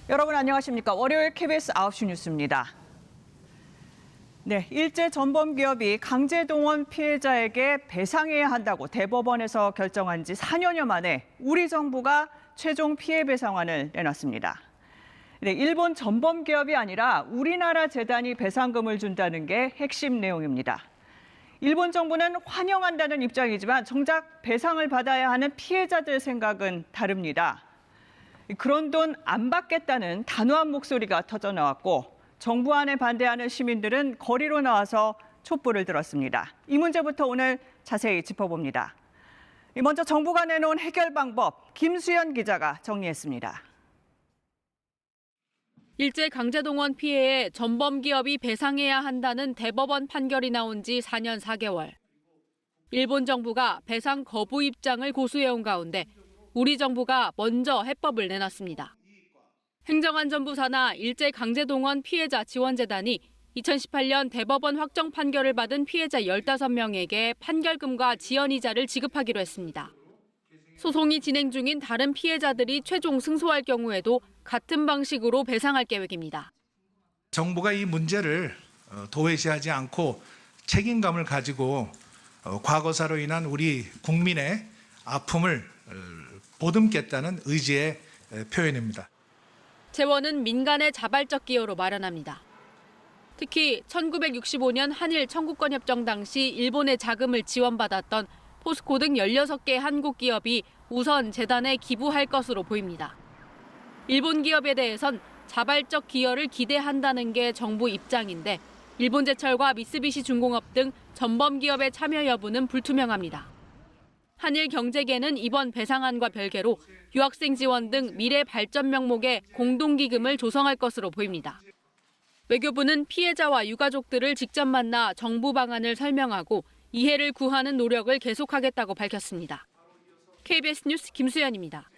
여러분 안녕하십니까? 월요일 KBS 9시 뉴스입니다. 네, 일제 전범 기업이 강제동원 피해자에게 배상해야 한다고 대법원에서 결정한 지 4년여 만에 우리 정부가 최종 피해 배상안을 내놨습니다. 네, 일본 전범 기업이 아니라 우리나라 재단이 배상금을 준다는 게 핵심 내용입니다. 일본 정부는 환영한다는 입장이지만 정작 배상을 받아야 하는 피해자들 생각은 다릅니다. 그런 돈 안 받겠다는 단호한 목소리가 터져나왔고 정부안에 반대하는 시민들은 거리로 나와서 촛불을 들었습니다. 이 문제부터 오늘 자세히 짚어봅니다. 먼저 정부가 내놓은 해결 방법 김수연 기자가 정리했습니다. 일제 강제동원 피해에 전범 기업이 배상해야 한다는 대법원 판결이 나온 지 4년 4개월. 일본 정부가 배상 거부 입장을 고수해온 가운데 우리 정부가 먼저 해법을 내놨습니다. 행정안전부 산하 일제 강제동원 피해자 지원재단이 2018년 대법원 확정 판결을 받은 피해자 15명에게 판결금과 지연이자를 지급하기로 했습니다. 소송이 진행 중인 다른 피해자들이 최종 승소할 경우에도 같은 방식으로 배상할 계획입니다. 정부가 이 문제를 도외시하지 않고 책임감을 가지고 과거사로 인한 우리 국민의 아픔을 보듬겠다는 의지의 표현입니다. 재원은 민간의 자발적 기여로 마련합니다. 특히 1965년 한일 청구권 협정 당시 일본의 자금을 지원받았던 포스코 등 16개 한국 기업이 우선 재단에 기부할 것으로 보입니다. 일본 기업에 대해선 자발적 기여를 기대한다는 게 정부 입장인데 일본제철과 미쓰비시 중공업 등 전범 기업의 참여 여부는 불투명합니다. 한일 경제계는 이번 배상안과 별개로 유학생 지원 등 미래 발전 명목의 공동기금을 조성할 것으로 보입니다. 외교부는 피해자와 유가족들을 직접 만나 정부 방안을 설명하고 이해를 구하는 노력을 계속하겠다고 밝혔습니다. KBS 뉴스 김수연입니다.